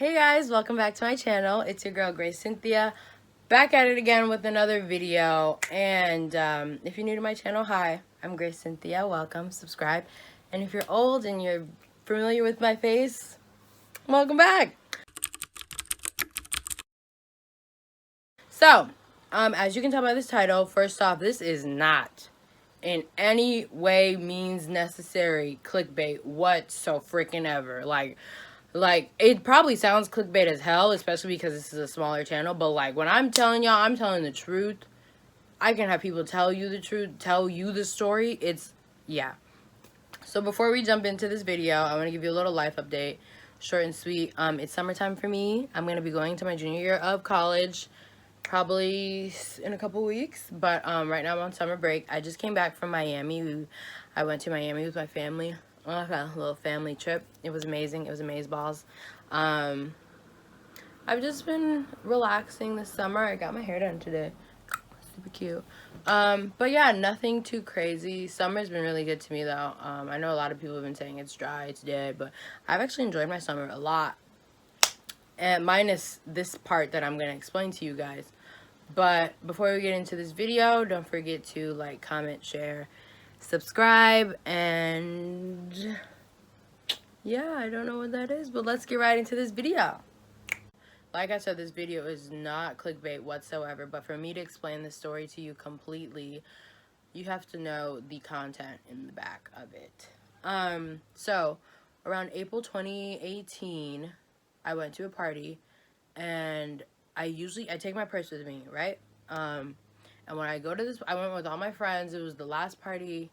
Hey guys, welcome back to my channel. It's your girl Grace Cynthia, back at it again with another video. And if you're new to my channel, hi, I'm Grace Cynthia. Welcome, subscribe. And if you're old and you're familiar with my face, welcome back. So, as you can tell by this title, first off, this is not in any way means necessary clickbait whatso freaking ever. Like, it probably sounds clickbait as hell, especially because this is a smaller channel, but like, when I'm telling y'all, I'm telling the truth. I can have people tell you the truth, tell you the story. Yeah. So before we jump into this video, I want to give you a little life update, short and sweet. It's summertime for me. I'm going to be going to my junior year of college, probably in a couple weeks, but right now I'm on summer break. I just came back from Miami. I went to Miami with my family. A little family trip. It was amazing. It was amazeballs. I've just been relaxing this summer. I got my hair done today. Super cute. But yeah, nothing too crazy. Summer's been really good to me though. I know a lot of people have been saying it's dry, it's dead, but I've actually enjoyed my summer a lot. And minus this part that I'm going to explain to you guys. But before we get into this video, don't forget to like, comment, share, subscribe, and yeah, I don't know what that is, but let's get right into this video. Like I said, this video is not clickbait whatsoever, but for me to explain the story to you completely, you have to know the content in the back of it. So around April 2018, I went to a party, and I take my purse with me, right? And when I go to this, I went with all my friends. It was the last party.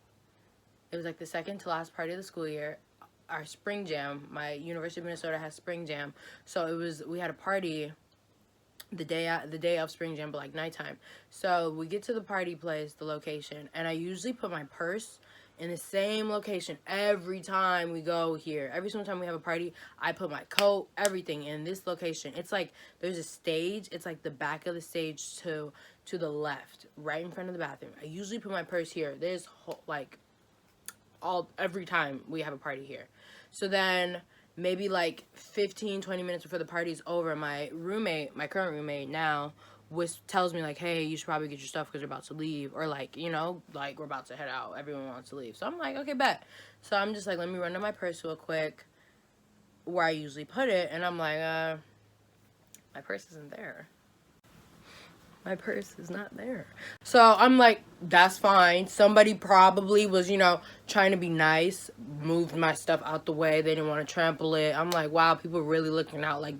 It was like the second to last party of the school year. Our spring jam, my University of Minnesota has spring jam, so we had a party the day of spring jam, but like nighttime. So we get to the party place, the location, and I usually put my purse in the same location every time we go here. Every single time we have a party, I put my coat, everything in this location. It's like there's a stage. It's like the back of the stage to the left, right in front of the bathroom. I usually put my purse here. There's like every time we have a party here. So then maybe like 15-20 minutes before the party's over, my current roommate now, tells me like, hey, you should probably get your stuff because you're about to leave, or like, you know, like we're about to head out, everyone wants to leave. So I'm like, okay, bet. So I'm just like, let me run to my purse real quick where I usually put it, and I'm like, my purse isn't there. My purse is not there. So I'm like, that's fine. Somebody probably was, you know, trying to be nice, moved my stuff out the way. They didn't want to trample it. I'm like, wow, people are really looking out. Like,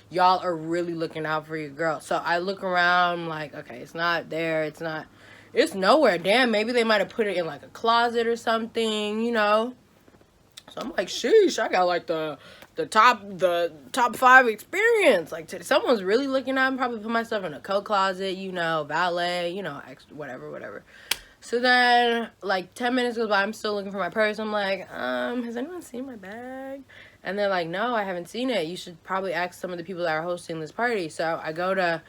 y'all are really looking out for your girl. So I look around, I'm like, okay, it's not there. It's nowhere. Damn, maybe they might have put it in like a closet or something, you know. So I'm like, sheesh, I got like the top 5 experience. Like, someone's really looking at me. Probably put myself in a coat closet, you know, valet, you know, whatever. So then, like, 10 minutes goes by. I'm still looking for my purse. I'm like, has anyone seen my bag? And they're like, no, I haven't seen it. You should probably ask some of the people that are hosting this party. So I go to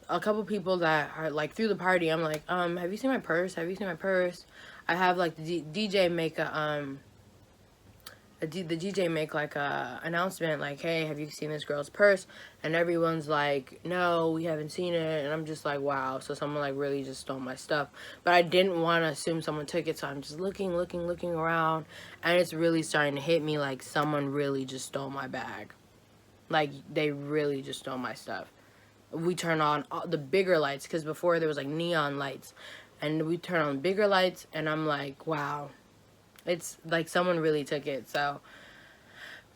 a couple people that are, like, through the party. I'm like, have you seen my purse? Have you seen my purse? I have, like, the DJ make the DJ make like a announcement like, hey, have you seen this girl's purse? And everyone's like, no, we haven't seen it. And I'm just like, wow, so someone like really just stole my stuff. But I didn't want to assume someone took it, so I'm just looking around, and it's really starting to hit me like someone really just stole my bag. Like, they really just stole my stuff. We turn on the bigger lights, because before there was like neon lights, and we turn on bigger lights, and I'm like, wow, it's like someone really took it. So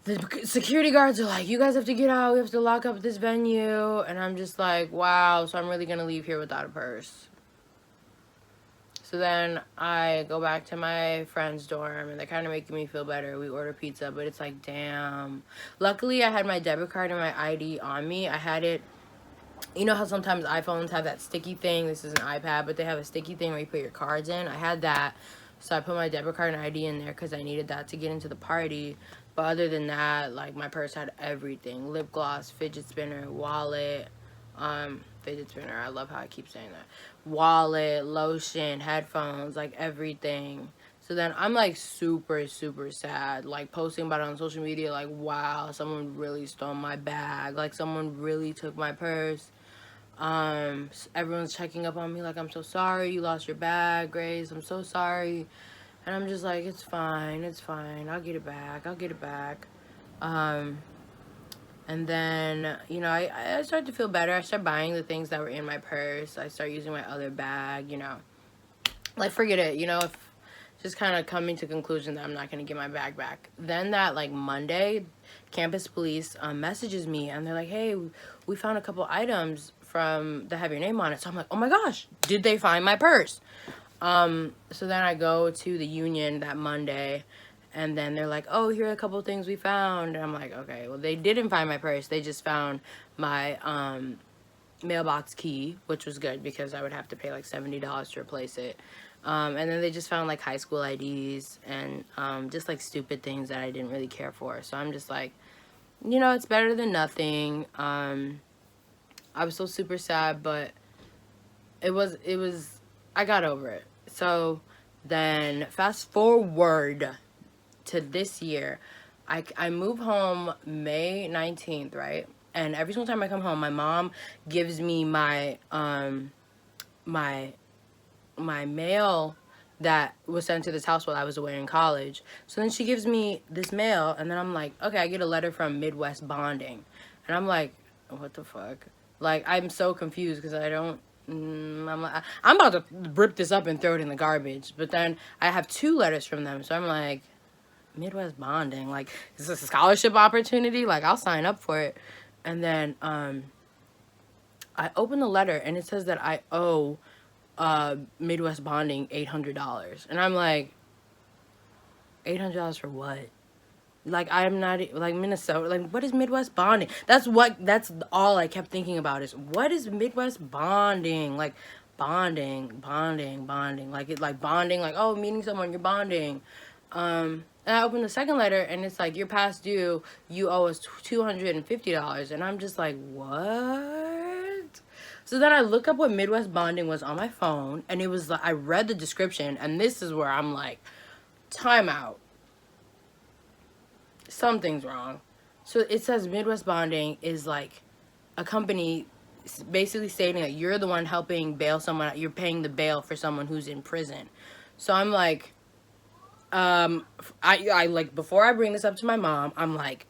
the security guards are like, you guys have to get out, we have to lock up this venue. And I'm just like, wow, so I'm really gonna leave here without a purse. So then I go back to my friend's dorm, and they're kind of making me feel better. We order pizza, but it's like, damn. Luckily, I had my debit card and my ID on me. I had it. You know how sometimes iPhones have that sticky thing? This is an iPad, but they have a sticky thing where you put your cards in. I had that. So I put my debit card and ID in there because I needed that to get into the party. But other than that, like, my purse had everything. Lip gloss, fidget spinner, wallet, fidget spinner, I love how I keep saying that. Wallet, lotion, headphones, like everything. So then I'm like super, super sad, like posting about it on social media, like, wow, someone really stole my bag. Like, someone really took my purse. Everyone's checking up on me, like, I'm so sorry you lost your bag, Grace. I'm so sorry. And I'm just like, it's fine. I'll get it back. Um, and then, I started to feel better. I started buying the things that were in my purse. I started using my other bag, like, forget it, if just kind of coming to conclusion that I'm not going to get my bag back. Then that, like, Monday, campus police messages me, and they're like, hey, we found a couple items from that have your name on it. So I'm like, oh my gosh, did they find my purse? So then I go to the union that Monday, and then they're like, oh, here are a couple things we found. And I'm like, okay, well, they didn't find my purse. They just found my mailbox key, which was good because I would have to pay like $70 to replace it. And then they just found like high school IDs and just like stupid things that I didn't really care for. So I'm just like, it's better than nothing. I was so super sad, but it was, I got over it. So then fast forward to this year, I move home May 19th, right? And every single time I come home, my mom gives me my my mail that was sent to this house while I was away in college. So then she gives me this mail, and then I'm like, okay, I get a letter from Midwest Bonding. And I'm like, what the fuck? Like, I'm so confused because I don't, I'm like, I'm about to rip this up and throw it in the garbage. But then I have 2 letters from them. So I'm like, Midwest Bonding, like, is this a scholarship opportunity? Like, I'll sign up for it. And then I open the letter, and it says that I owe Midwest Bonding $800. And I'm like, $800 for what? Like, I'm not, like, Minnesota, like, what is Midwest Bonding? That's all I kept thinking about is, what is Midwest Bonding? Like, bonding, like, like, bonding, like, oh, meeting someone, you're bonding. And I opened the second letter, and it's like, you're past due, you owe us $250. And I'm just like, what? So then I look up what Midwest Bonding was on my phone, and it was like, I read the description, and this is where I'm like, time out. Something's wrong. So it says Midwest Bonding is like a company basically stating that you're the one helping bail someone out. You're paying the bail for someone who's in prison. So I'm like, I like, before I bring this up to my mom, I'm like,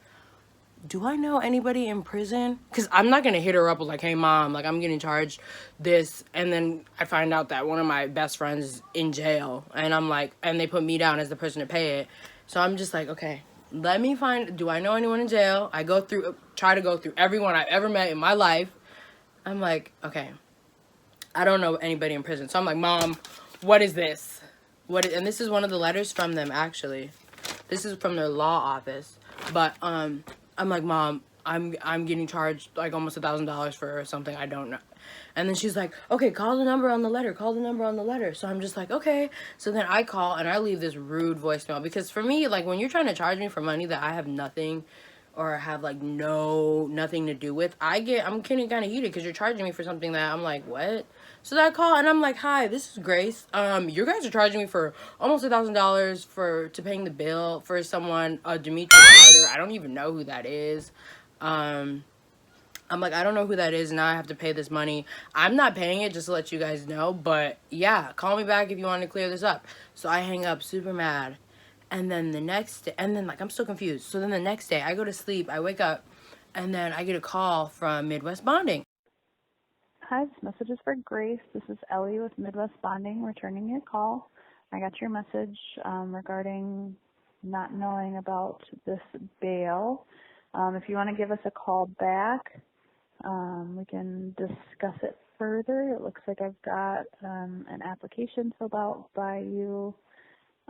do I know anybody in prison? Because I'm not going to hit her up with like, hey, mom, like, I'm getting charged this. And then I find out that one of my best friends is in jail. And I'm like, and they put me down as the person to pay it. So I'm just like, okay, let me find, do I know anyone in jail? I try to go through everyone I've ever met in my life. I'm like, okay, I don't know anybody in prison. So I'm like, mom, what is this? And this is one of the letters from them, actually. This is from their law office. But I'm like, mom, I'm getting charged like almost $1,000 for something I don't know. And then she's like, okay, call the number on the letter. So I'm just like, okay. So then I call and I leave this rude voicemail, because for me, like, when you're trying to charge me for money that I have nothing or have like nothing to do with, I'm getting kind of heated because you're charging me for something that I'm like, what? So then I call and I'm like, hi, this is Grace. You guys are charging me for almost $1,000 to paying the bill for someone, Demetri Carter. I don't even know who that is. I'm like, I don't know who that is. Now I have to pay this money. I'm not paying it, just to let you guys know. But yeah, call me back if you want to clear this up. So I hang up super mad. And then the next day, like, I'm so confused. So then the next day, I go to sleep, I wake up, and then I get a call from Midwest Bonding. Hi, this message is for Grace. This is Ellie with Midwest Bonding, returning your call. I got your message regarding not knowing about this bail. If you want to give us a call back, we can discuss it further. It looks like I've got an application filled out by you,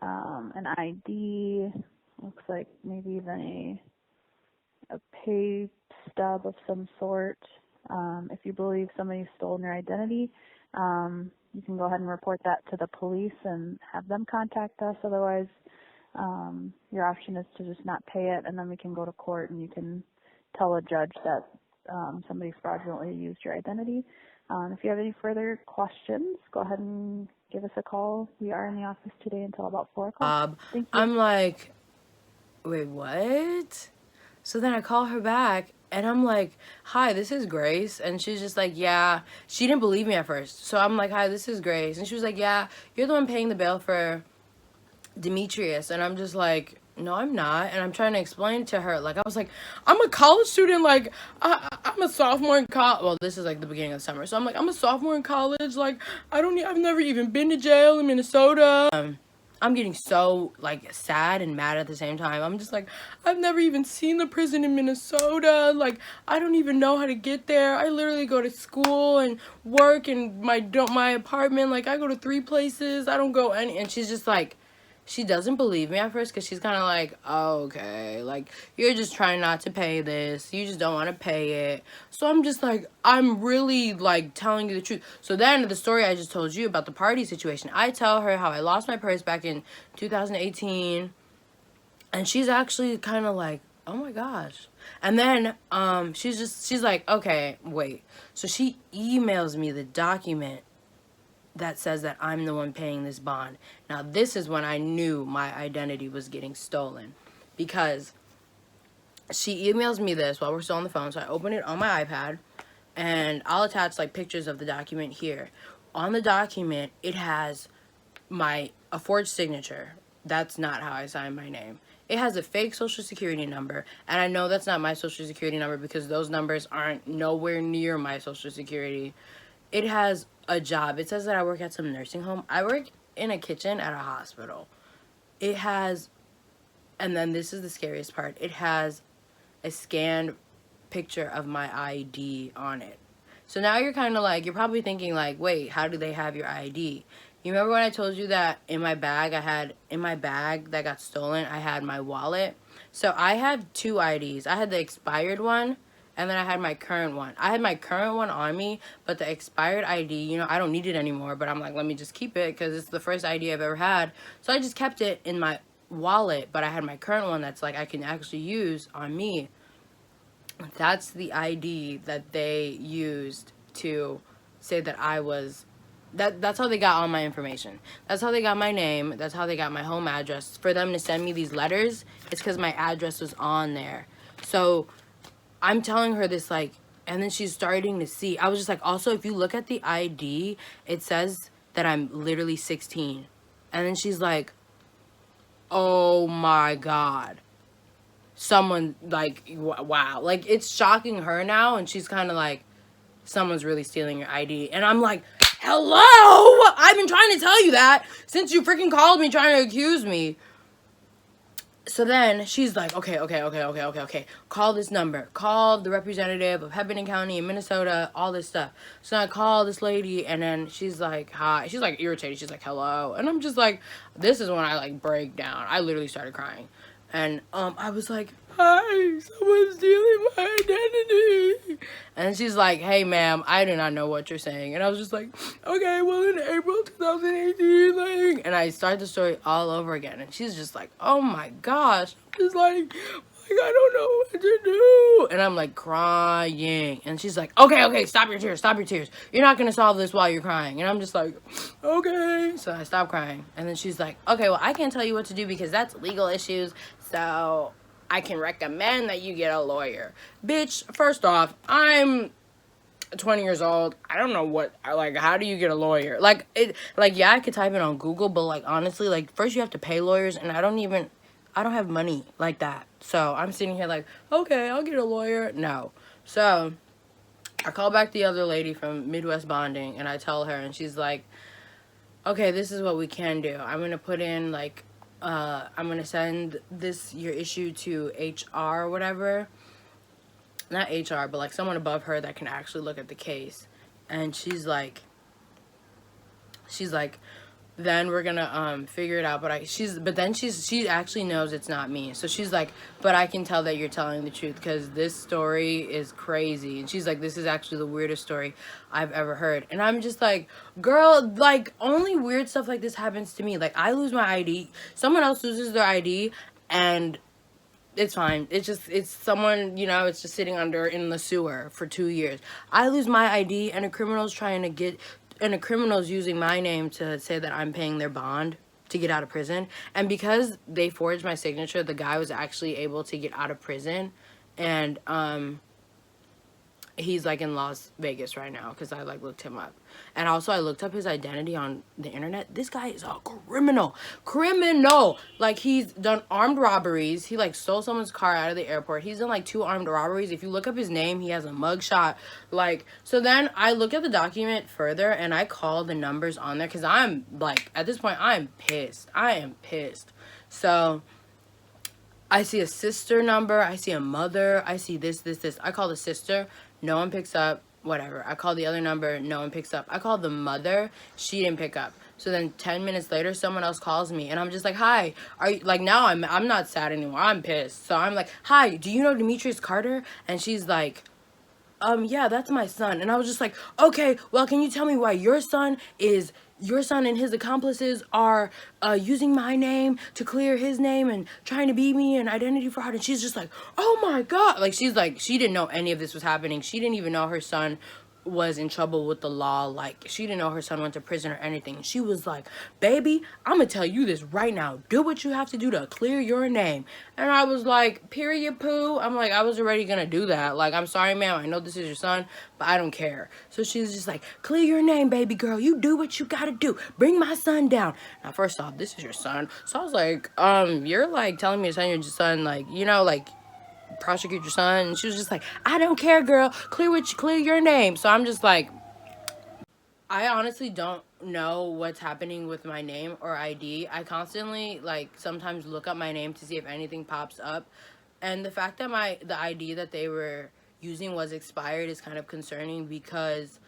an ID, looks like maybe even a pay stub of some sort. If you believe somebody's stolen your identity, you can go ahead and report that to the police and have them contact us. Otherwise, your option is to just not pay it, and then we can go to court and you can tell a judge that somebody fraudulently used your identity. If you have any further questions, go ahead and give us a call. We are in the office today until about 4 o'clock. Thank you. I'm like, wait, what? So then I call her back and I'm like, hi, this is Grace. And she's just like, yeah. She didn't believe me at first. So I'm like, hi, this is Grace. And she was like, yeah, you're the one paying the bill for Demetrius. And I'm just like, no, I'm not. And I'm trying to explain to her, like, I was like, I'm a college student, like, I'm a sophomore in college. Well, this is like the beginning of the summer, so I'm like, I'm a sophomore in college, like, I've never even been to jail in Minnesota. I'm getting so, like, sad and mad at the same time. I'm just like, I've never even seen the prison in Minnesota. Like, I don't even know how to get there. I literally go to school and work and my apartment. Like, I go to 3 places. I don't go any. And she's just like, she doesn't believe me at first because she's kind of like, oh, okay, like, you're just trying not to pay this. You just don't want to pay it. So I'm just like, I'm really, like, telling you the truth. So then the story I just told you about the party situation, I tell her how I lost my purse back in 2018. And she's actually kind of like, oh, my gosh. And then she's like, okay, wait. So she emails me the document that says that I'm the one paying this bond. Now, this is when I knew my identity was getting stolen, because she emails me this while we're still on the phone. So I open it on my iPad, and I'll attach, like, pictures of the document here. On the document, it has a forged signature. That's not how I sign my name. It has a fake social security number, and I know that's not my social security number because those numbers aren't nowhere near my social security. It has a job. It says that I work at some nursing home. I work in a kitchen at a hospital. It has, and then this is the scariest part, it has a scanned picture of my ID on it. So now you're kind of like, you're probably thinking like, wait, how do they have your ID? You remember when I told you that in my bag that got stolen, I had my wallet? So I had 2 IDs. I had the expired one, and then I had my current one. I had my current one on me, but the expired ID, I don't need it anymore, but I'm like, let me just keep it because it's the first ID I've ever had. So I just kept it in my wallet, but I had my current one that's like I can actually use on me. That's the ID that they used to say that I was... That's how they got all my information. That's how they got my name. That's how they got my home address. For them to send me these letters, it's because my address was on there. So I'm telling her this, like, and then she's starting to see. I was just like, also, if you look at the ID, it says that I'm literally 16. And then she's like, oh my God. Someone, like, wow. Like, it's shocking her now, and she's kind of like, someone's really stealing your ID. And I'm like, hello? I've been trying to tell you that since you freaking called me trying to accuse me. So then she's like, okay. Call this number. Call the representative of Hepburn County in Minnesota, all this stuff. So I call this lady, and then she's like, hi. She's like irritated. She's like, hello. And I'm just like, this is when I like break down. I literally started crying. And I was like, hi, someone's stealing my identity. And she's like, hey, ma'am, I do not know what you're saying. And I was just like, okay, well, in April 2018, like, and I start the story all over again. And she's just like, oh my gosh. I'm just like, I don't know what to do. And I'm like crying. And she's like, okay, stop your tears. You're not going to solve this while you're crying. And I'm just like, okay. So I stop crying. And then she's like, okay, well, I can't tell you what to do because that's legal issues. So I can recommend that you get a lawyer. Bitch, first off, I'm 20 years old. I don't know what, like, how do you get a lawyer? Like, yeah, I could type it on Google, but, like, honestly, like, first you have to pay lawyers, and I don't have money like that. So I'm sitting here like, okay, I'll get a lawyer. No. So I call back the other lady from Midwest Bonding, and I tell her, and she's like, okay, this is what we can do. I'm going to put in, like, I'm going to send your issue to HR or whatever. Not HR, but, like, someone above her that can actually look at the case. And she's like, then we're gonna figure it out. But she actually knows it's not me. So she's like, but I can tell that you're telling the truth because this story is crazy. And she's like, this is actually the weirdest story I've ever heard. And I'm just like, girl, like, only weird stuff like this happens to me. Like, I lose my ID, someone else loses their ID, and It's fine. It's someone, you know, it's just sitting under in the sewer for 2 years. I lose my ID and a criminal's using my name to say that I'm paying their bond to get out of prison. And because they forged my signature, the guy was actually able to get out of prison. And he's like in Las Vegas right now because I like looked him up. And also I looked up his identity on the internet. This guy is a criminal. Like, he's done armed robberies. He like stole someone's car out of the airport. He's done like 2 armed robberies. If you look up his name, he has a mugshot. Like, so then I look at the document further and I call the numbers on there because I'm like, at this point I'm pissed. I am pissed. So I see a sister number, I see a mother, I see this. I call the sister, no one picks up, whatever. I call the other number, no one picks up. I call the mother, she didn't pick up. So then 10 minutes later, someone else calls me, and I'm just like, hi, are you, like, now I'm not sad anymore, I'm pissed. So I'm like, hi, do you know Demetrius Carter? And she's like, yeah, that's my son. And I was just like, okay, well, can you tell me why your son and his accomplices are using my name to clear his name and trying to beat me and identity fraud? And she's just like, oh my God. Like, she's like, she didn't know any of this was happening. She didn't even know her son was in trouble with the law. Like, she didn't know her son went to prison or anything. She was like, baby, I'm gonna tell you this right now. Do what you have to do to clear your name. And I was like, period, poo. I'm like, I was already gonna do that. Like, I'm sorry, ma'am, I know this is your son, but I don't care. So she's just like, clear your name, baby girl. You do what you gotta do. Bring my son down. Now, first off, this is your son. So I was like, you're like telling me to send your son, like, you know, like, prosecute your son. And she was just like, I don't care, girl, clear your name. So I'm just like, I honestly don't know what's happening with my name or ID. I constantly, like, sometimes look up my name to see if anything pops up, and the fact that the ID that they were using was expired is kind of concerning because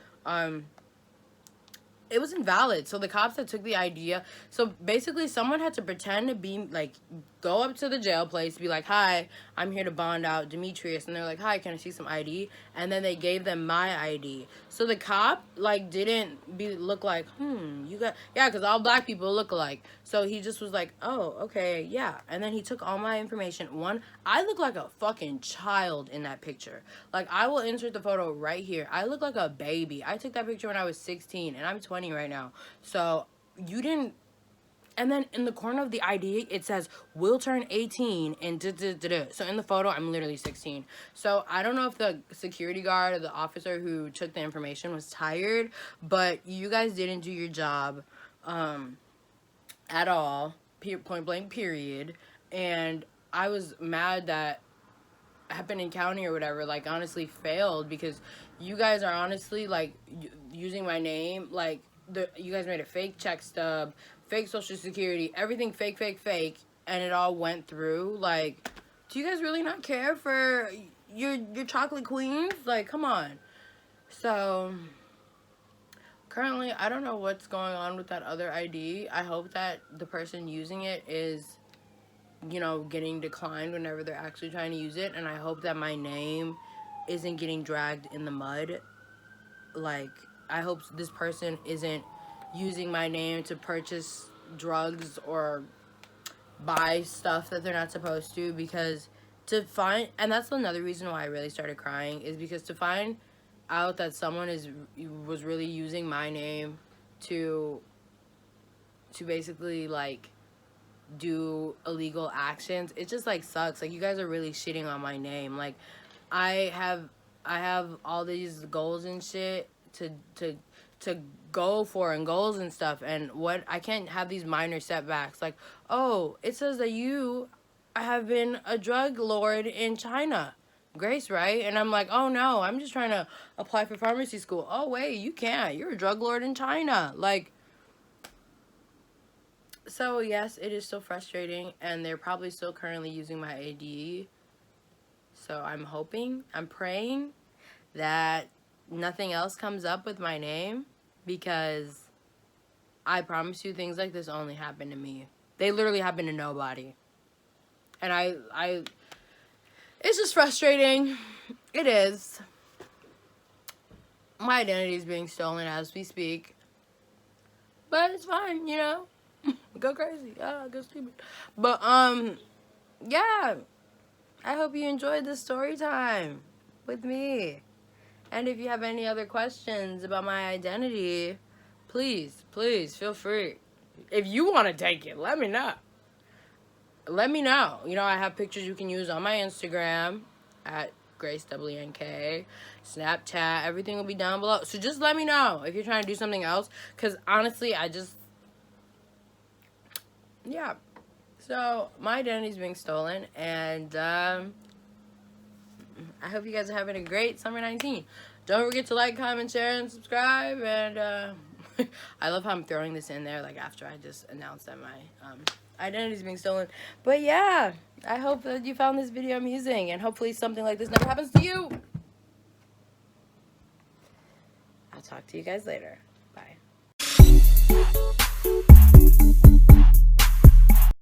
it was invalid. So the cops that took the idea, so basically someone had to pretend to be like, go up to the jail place, be like, hi, I'm here to bond out Demetrius. And they're like, hi, can I see some ID? And then they gave them my ID. So the cop like didn't look like, you got, yeah, because all black people look alike. So he just was like, oh, okay, yeah. And then he took all my information. I look like a fucking child in that picture. Like, I will insert the photo right here. I look like a baby. I took that picture when I was 16 and I'm 20 right now. So you didn't. And then in the corner of the ID, it says, will turn 18 and da-da-da-da. So in the photo, I'm literally 16. So I don't know if the security guard or the officer who took the information was tired, but you guys didn't do your job at all, point blank, period. And I was mad that Hepburn County or whatever, like, honestly failed because you guys are honestly, like, using my name, like, you guys made a fake check stub, fake social security, everything fake, and it all went through. Like, do you guys really not care for your chocolate queens? Like, come on. So currently, I don't know what's going on with that other ID. I hope that the person using it is, you know, getting declined whenever they're actually trying to use it, and I hope that my name isn't getting dragged in the mud. Like, I hope this person isn't using my name to purchase drugs or buy stuff that they're not supposed to, because and that's another reason why I really started crying, is because to find out that someone was really using my name to basically, like, do illegal actions, it just, like, sucks. Like, you guys are really shitting on my name. Like, I have all these goals and shit to go for, and goals and stuff, and what I can't have these minor setbacks, like, oh, it says that you have been a drug lord in China, Grace, right? And I'm like, oh no, I'm just trying to apply for pharmacy school. Oh wait, you can't, you're a drug lord in China. Like, so yes, it is still frustrating, and they're probably still currently using my ID. So I'm praying that nothing else comes up with my name, because I promise you, things like this only happen to me. They literally happen to nobody. And it's just frustrating. It is. My identity is being stolen as we speak. But it's fine, you know. Go crazy. Go stupid. But, yeah. I hope you enjoyed this story time with me. And if you have any other questions about my identity, please feel free. If you want to take it, let me know. Let me know. You know, I have pictures you can use on my Instagram at GraceWNK, Snapchat, everything will be down below. So just let me know if you're trying to do something else. Because honestly, yeah. So my identity's being stolen. And I hope you guys are having a great summer 19. Don't forget to like, comment, share, and subscribe. And I love how I'm throwing this in there, like, after I just announced that my identity is being stolen. But yeah, I hope that you found this video amusing, and hopefully something like this never happens to you. I'll talk to you guys later. Bye.